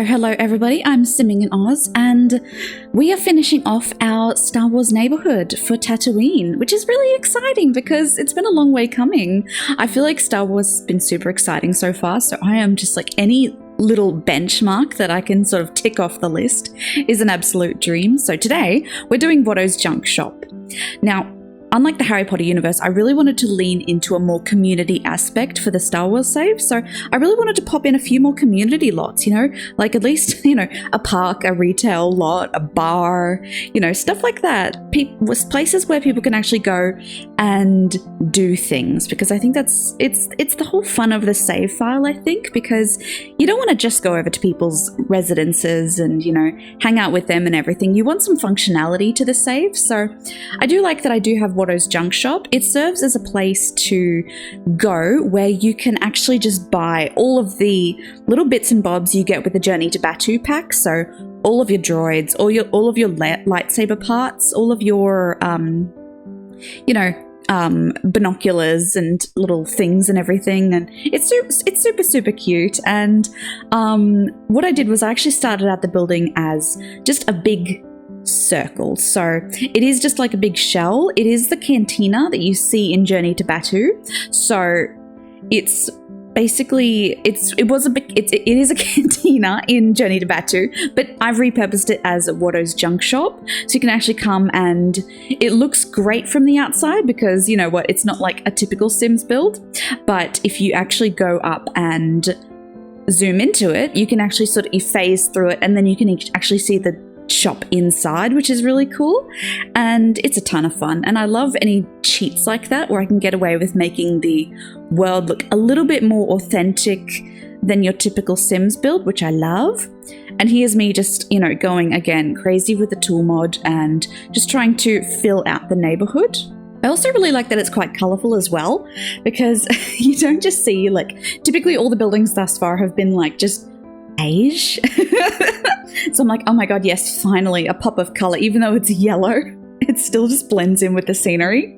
Hello everybody, I'm SimmingInOz, and we are finishing off our Star Wars neighborhood for Tatooine, which is really exciting because it's been a long way coming. I feel like Star Wars has been super exciting so far, so I am just like any little benchmark that I can sort of tick off the list is an absolute dream. So today we're doing Watto's Junk Shop. Now, unlike the Harry Potter universe, I really wanted to lean into a more community aspect for the Star Wars save. So I really wanted to pop in a few more community lots, like at least, a park, a retail lot, a bar, stuff like that. Places where people can actually go and do things, because I think it's the whole fun of the save file, I think, because you don't want to just go over to people's residences and, hang out with them and everything. You want some functionality to the save. So I do like that I do have Watto's Junk Shop. It serves as a place to go where you can actually just buy all of the little bits and bobs you get with the Journey to Batuu pack. So all of your droids, all of your lightsaber parts, all of your, binoculars and little things and everything, and it's super cute. And what I did was I actually started out the building as just a big circle. So it is just like a big shell. It is the cantina that you see in Journey to Batuu. So it's basically it is a cantina in Journey to Batuu, but I've repurposed it as Watto's Junk Shop, so you can actually come, and it looks great from the outside because it's not like a typical Sims build. But if you actually go up and zoom into it, you can actually sort of phase through it, and then you can actually see the shop inside, which is really cool, and it's a ton of fun. And I love any cheats like that where I can get away with making the world look a little bit more authentic than your typical Sims build, which I love. And here's me just, going again crazy with the tool mod and just trying to fill out the neighborhood. I also really like that it's quite colourful as well, because you don't just see, typically all the buildings thus far have been just beige. So I'm like, oh my god, yes, finally a pop of colour. Even though it's yellow, it still just blends in with the scenery.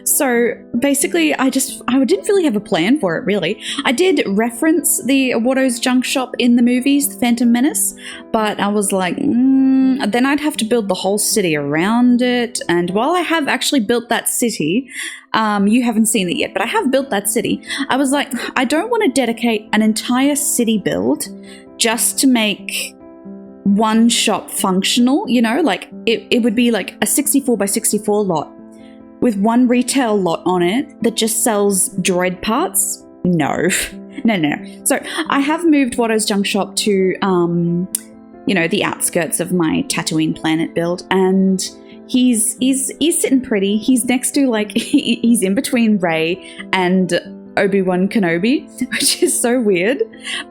So basically I didn't really have a plan for it, really. I did reference the Watto's Junk Shop in the movies, The Phantom Menace, but I was like, then I'd have to build the whole city around it. And while I have actually built that city, you haven't seen it yet, but I have built that city. I was like, I don't want to dedicate an entire city build just to make one shop functional, it would be like a 64 by 64 lot with one retail lot on it that just sells droid parts. No. So I have moved Watto's Junk Shop to, the outskirts of my Tatooine planet build, and he's sitting pretty. He's next to he's in between Rey and Obi-Wan Kenobi, which is so weird,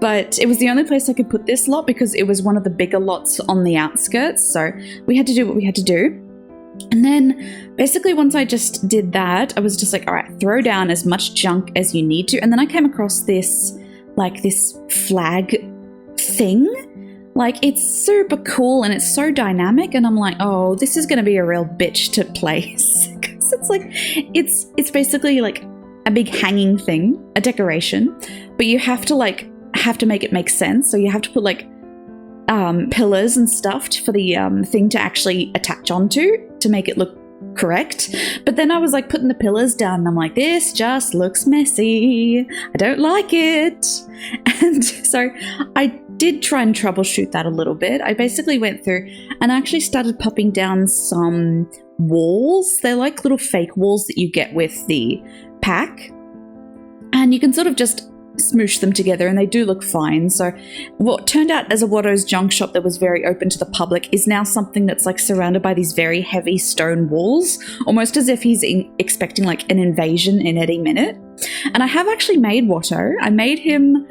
but it was the only place I could put this lot because it was one of the bigger lots on the outskirts, so we had to do what we had to do. And then basically once I just did that, I was just like, all right, throw down as much junk as you need to. And then I came across this flag thing. It's super cool and it's so dynamic, and I'm like, oh, this is going to be a real bitch to place, because it's basically a big hanging thing, a decoration, but you have to make it make sense. So you have to put pillars and stuff for the thing to actually attach onto to make it look correct. But then I was putting the pillars down, and I'm like, this just looks messy. I don't like it. And so I did try and troubleshoot that a little bit. I basically went through and actually started popping down some walls. They're like little fake walls that you get with the pack, and you can sort of just smoosh them together and they do look fine. So what turned out as a Watto's Junk Shop that was very open to the public is now something that's surrounded by these very heavy stone walls, almost as if he's expecting an invasion in any minute. And I have actually made Watto. I made him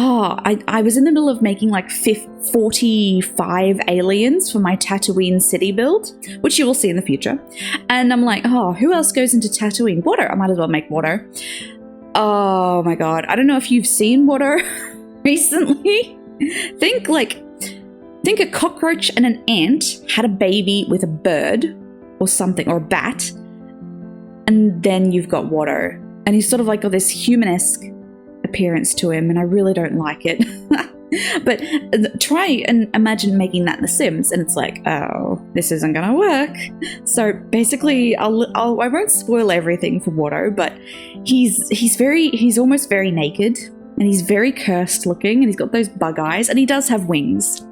I was in the middle of making 45 aliens for my Tatooine city build, which you will see in the future. And I'm like, oh, who else goes into Tatooine? Watto. I might as well make Watto. Oh my god. I don't know if you've seen Watto recently. Think think a cockroach and an ant had a baby with a bird or something, or a bat. And then you've got Watto. And he's sort of like got this human-esque appearance to him, and I really don't like it. But try and imagine making that in The Sims, and it's like, oh, this isn't gonna work. So basically, I won't spoil everything for Watto, but he's almost very naked, and he's very cursed looking, and he's got those bug eyes, and he does have wings.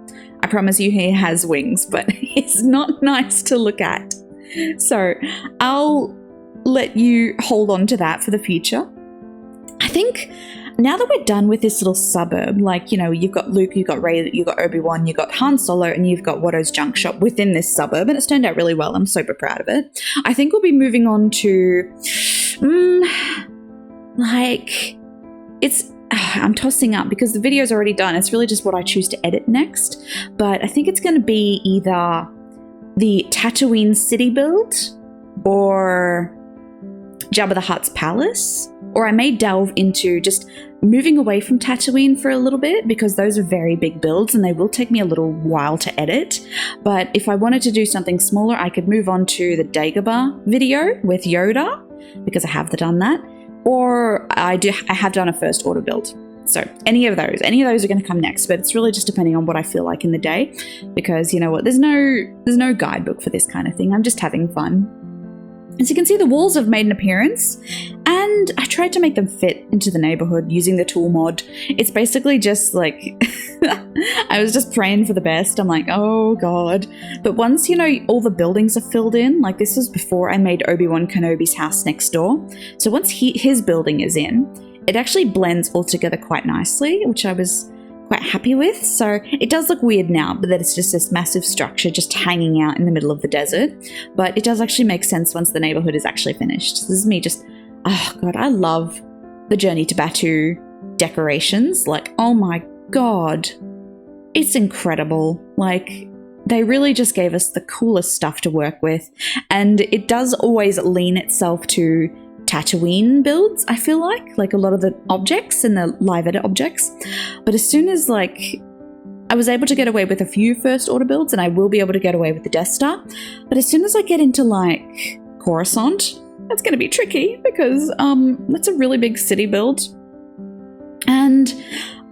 I promise you, he has wings, but it's not nice to look at. So I'll let you hold on to that for the future. I think now that we're done with this little suburb, like, you know, you've got Luke, you've got Rey, you've got Obi-Wan, you've got Han Solo, and you've got Watto's junk shop within this suburb, and it's turned out really well. I'm super proud of it. I think we'll be moving on to, I'm tossing up because the video's already done. It's really just what I choose to edit next. But I think it's going to be either the Tatooine city build or Jabba the Hutt's palace, or I may delve into just moving away from Tatooine for a little bit, because those are very big builds and they will take me a little while to edit. But if I wanted to do something smaller, I could move on to the Dagobah video with Yoda, because I have done that, or I have done a first order build. So any of those are going to come next, but it's really just depending on what I feel like in the day, because you know what, there's no guidebook for this kind of thing. I'm just having fun. As you can see, the walls have made an appearance, and I tried to make them fit into the neighborhood using the tool mod. It's basically just like, I was just praying for the best. I'm like, oh God. But once, you know, all the buildings are filled in, like this was before I made Obi-Wan Kenobi's house next door. So once his building is in, it actually blends all together quite nicely, which I was quite happy with. So it does look weird now, but that it's just this massive structure just hanging out in the middle of the desert. But it does actually make sense once the neighborhood is actually finished. So this is me just, oh God, I love the Journey to Batuu decorations. Like, oh my God, it's incredible. Like, they really just gave us the coolest stuff to work with. And it does always lean itself to Tatooine builds, I feel like a lot of the objects and the live edit objects. But as soon as like I was able to get away with a few first order builds, and I will be able to get away with the Death Star, but as soon as I get into like Coruscant, that's going to be tricky, because that's a really big city build, and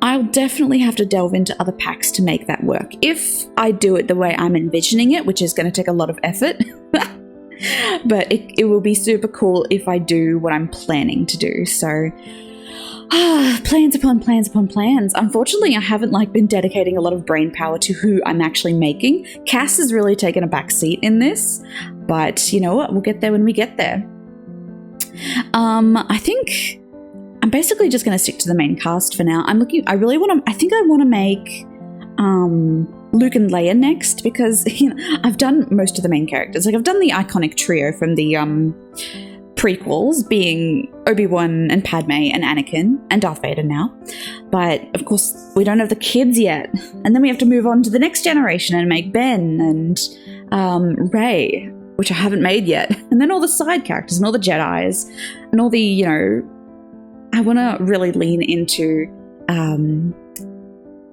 I'll definitely have to delve into other packs to make that work if I do it the way I'm envisioning it, which is going to take a lot of effort. But it will be super cool if I do what I'm planning to do. So plans upon plans upon plans. Unfortunately, I haven't been dedicating a lot of brain power to who I'm actually making. Cass has really taken a back seat in this, but you know what? We'll get there when we get there. I think I'm basically just going to stick to the main cast for now. I think I want to make Luke and Leia next, because I've done most of the main characters. Like, I've done the iconic trio from the prequels, being Obi-Wan and Padme and Anakin and Darth Vader now. But of course, we don't have the kids yet, and then we have to move on to the next generation and make Ben and Rey, which I haven't made yet, and then all the side characters and all the Jedis and all the I want to really lean into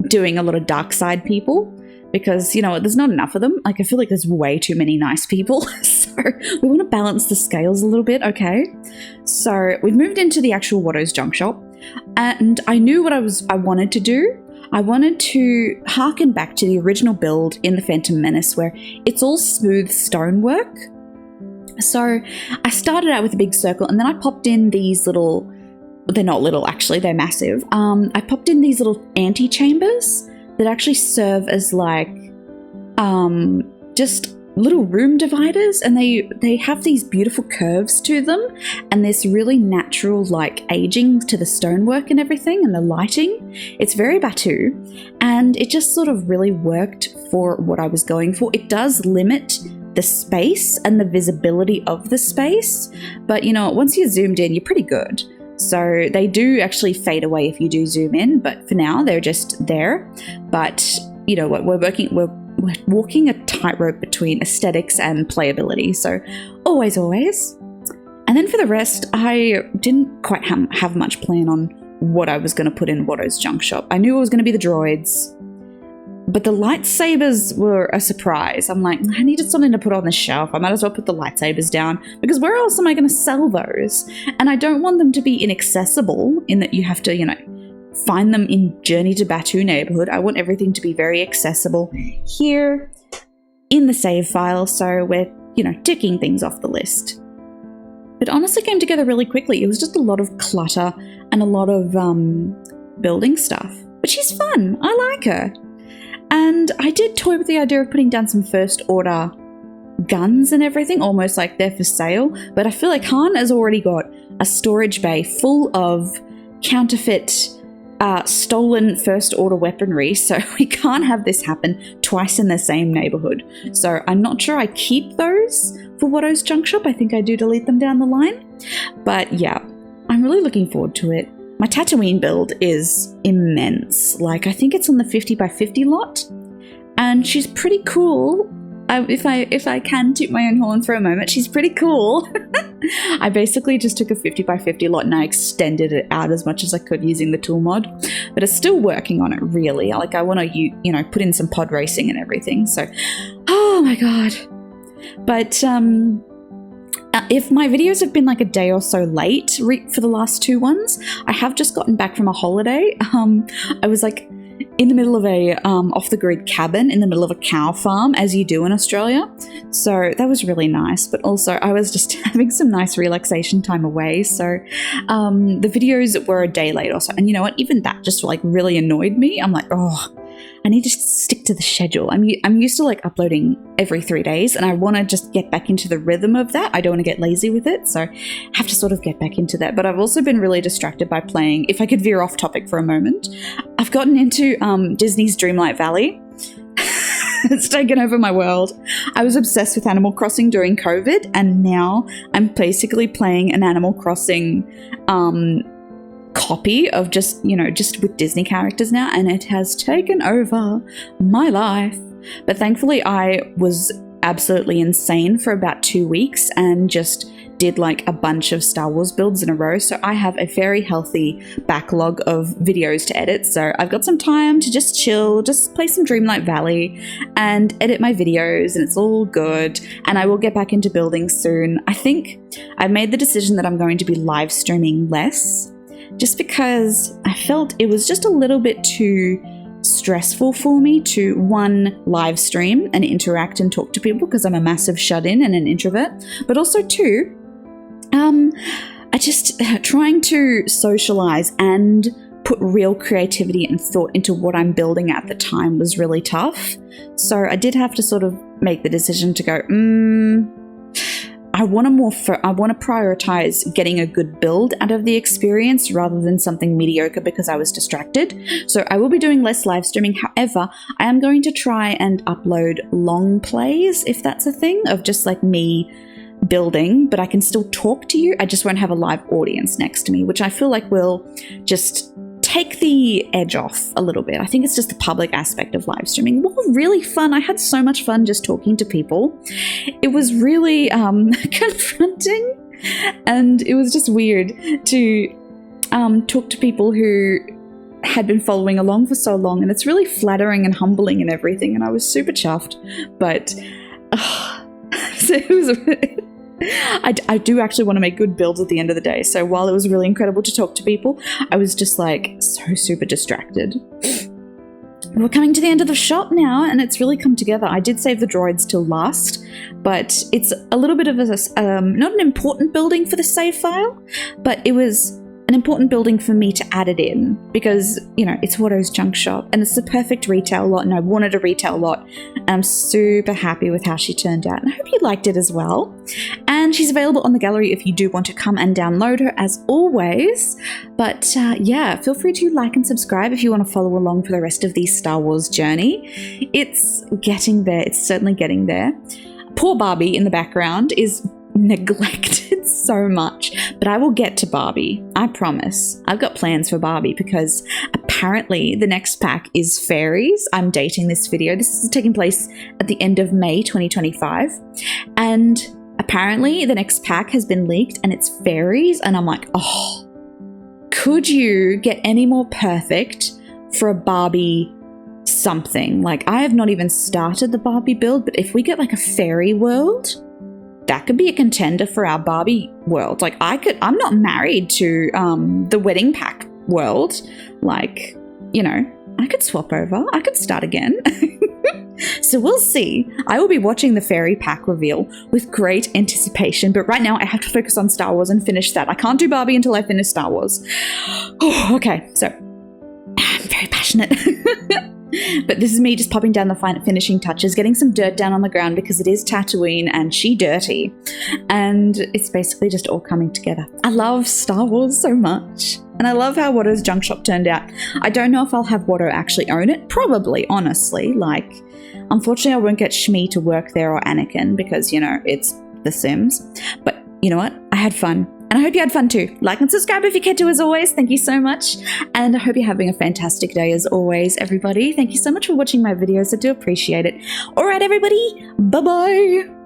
doing a lot of dark side people, because there's not enough of them. Like, I feel like there's way too many nice people. So we want to balance the scales a little bit, okay? So we've moved into the actual Watto's junk shop, and I knew what I wanted to do. I wanted to harken back to the original build in The Phantom Menace, where it's all smooth stonework. So I started out with a big circle, and then I popped in these little, they're not little actually, they're massive. I popped in these little antechambers that actually serve as just little room dividers, and they have these beautiful curves to them, and this really natural aging to the stonework and everything, and the lighting. It's very Batuu, and it just sort of really worked for what I was going for. It does limit the space and the visibility of the space, but once you're zoomed in, you're pretty good. So they do actually fade away if you do zoom in, but for now they're just there. But you know what, we're walking a tightrope between aesthetics and playability. So always. And then for the rest, I didn't quite have much plan on what I was going to put in Watto's junk shop. I knew it was going to be the droids, But the lightsabers were a surprise. I'm like, I needed something to put on the shelf. I might as well put the lightsabers down, because where else am I going to sell those? And I don't want them to be inaccessible in that you have to, you know, find them in Journey to Batuu neighborhood. I want everything to be very accessible here in the save file, so we're, you know, ticking things off the list. It honestly came together really quickly. It was just a lot of clutter and a lot of building stuff. But she's fun. I like her. And I did toy with the idea of putting down some first order guns and everything, almost like they're for sale. But I feel like Han has already got a storage bay full of counterfeit, stolen first order weaponry. So we can't have this happen twice in the same neighborhood. So I'm not sure I keep those for Watto's junk shop. I think I do delete them down the line. But yeah, I'm really looking forward to it. My Tatooine build is immense. Like, I think it's on the 50 by 50 lot, and she's pretty cool. If I can toot my own horn for a moment, she's pretty cool. I basically just took a 50 by 50 lot and I extended it out as much as I could using the tool mod, but it's still working on it really. Like, I want to, you know, put in some pod racing and everything. So, oh my god. But if my videos have been like a day or so late for the last two ones, I have just gotten back from a holiday. I was like in the middle of a off-the-grid cabin in the middle of a cow farm, as you do in Australia. So that was really nice. But also I was just having some nice relaxation time away. So the videos were a day late or so. And you know what? Even that just like really annoyed me. I'm like, oh, I need to stick to the schedule. I'm used to like uploading every 3 days, and I want to just get back into the rhythm of that. I don't want to get lazy with it, so I have to sort of get back into that. But I've also been really distracted by playing, if I could veer off topic for a moment, I've gotten into Disney's Dreamlight Valley. It's taken over my world. I was obsessed with Animal Crossing during COVID, and now I'm basically playing an Animal Crossing copy of just with Disney characters now, and it has taken over my life. But thankfully I was absolutely insane for about 2 weeks and just did like a bunch of Star Wars builds in a row, so I have a very healthy backlog of videos to edit. So I've got some time to just chill, just play some Dreamlight Valley and edit my videos, and it's all good. And I will get back into building soon. I think I've made the decision that I'm going to be live streaming less, just because I felt it was just a little bit too stressful for me to, one, live stream and interact and talk to people because I'm a massive shut-in and an introvert, but also two, I just trying to socialize and put real creativity and thought into what I'm building at the time was really tough. So I did have to sort of make the decision to go, I want to prioritize getting a good build out of the experience rather than something mediocre because I was distracted. So I will be doing less live streaming. However, I am going to try and upload long plays, if that's a thing, of just like me building, but I can still talk to you. I just won't have a live audience next to me, which I feel like will just take the edge off a little bit. I think it's just the public aspect of live streaming. Well, really fun. I had so much fun just talking to people. It was really confronting, and it was just weird to talk to people who had been following along for so long, and it's really flattering and humbling and everything, and I was super chuffed. But so it was I do actually want to make good builds at the end of the day. So while it was really incredible to talk to people, I was just like so super distracted. We're coming to the end of the shop now, and it's really come together. I did save the droids till last, but it's a little bit of a not an important building for the save file, but it was an important building for me to add it in because, you know, it's Watto's junk shop and it's the perfect retail lot, and I wanted a retail lot, and I'm super happy with how she turned out, and I hope you liked it as well. And she's available on the gallery if you do want to come and download her, as always. But yeah, feel free to like and subscribe if you want to follow along for the rest of the Star Wars journey. It's getting there. It's certainly getting there. Poor Barbie in the background is neglected so much, but I will get to Barbie. I promise. I've got plans for Barbie because apparently the next pack is fairies. I'm dating this video. This is taking place at the end of May 2025, and apparently the next pack has been leaked and it's fairies, and I'm like, oh, could you get any more perfect for a Barbie something. Like, I have not even started the Barbie build, but if we get like a fairy world, that could be a contender for our Barbie world. Like, I'm not married to the wedding pack world. Like, you know, I could swap over. I could start again. So we'll see. I will be watching the fairy pack reveal with great anticipation, but right now I have to focus on Star Wars and finish that. I can't do Barbie until I finish Star Wars. Oh, okay, so I'm very passionate. But this is me just popping down the finishing touches, getting some dirt down on the ground because it is Tatooine and she dirty. And it's basically just all coming together. I love Star Wars so much. And I love how Watto's junk shop turned out. I don't know if I'll have Watto actually own it. Probably, honestly. Like, unfortunately, I won't get Shmi to work there or Anakin because, you know, it's The Sims. But you know what? I had fun. And I hope you had fun too. Like and subscribe if you care to, as always. Thank you so much. And I hope you're having a fantastic day as always, everybody. Thank you so much for watching my videos. I do appreciate it. All right, everybody. Bye-bye.